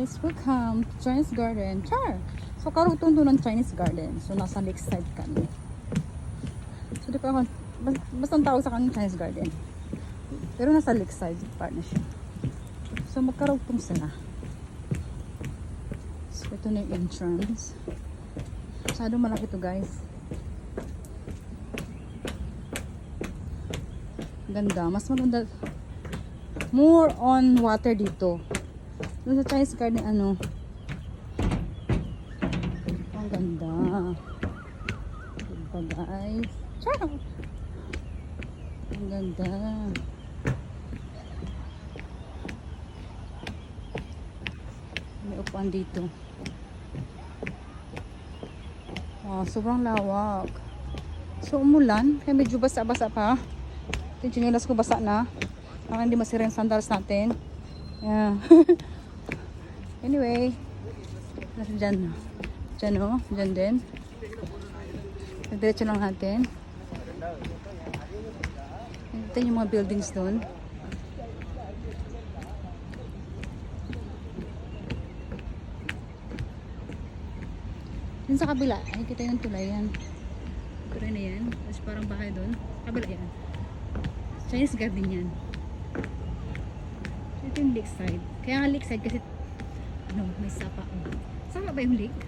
guys, welcome to Chinese Garden. Char! So karugtong doon ng Chinese Garden. So nasa lakeside kami. So di ko ako, basta ang tawag sa kanyang Chinese Garden. Pero nasa lakeside part na siya. So magkarugtong sila. So ito na yung entrance. Masyadong malaki to guys. Ganda. Mas maganda. More on water dito. Doon sa Chinese Garden, ano. Ang ganda. Diba guys? Ciao! Ang ganda. May upuan dito. Wow, sobrang lawak. So, umulan. Kaya medyo basa-basa pa. Ito yung chinelas ko basa na. Para hindi masira yung sandals natin. Yeah. Anyway. Diyan. Diyan o. Diyan din. Diretso lang natin. Ito yung mga buildings doon. Dun sa kabila. Ay, kita yung tulay yan. Tulay na yan. Tapos parang bahay doon. Kabila yan. Chinese Garden yan. Ito yung lakeside. Kaya nga lakeside kasi ano, may sapa. Sapa ba yung lake?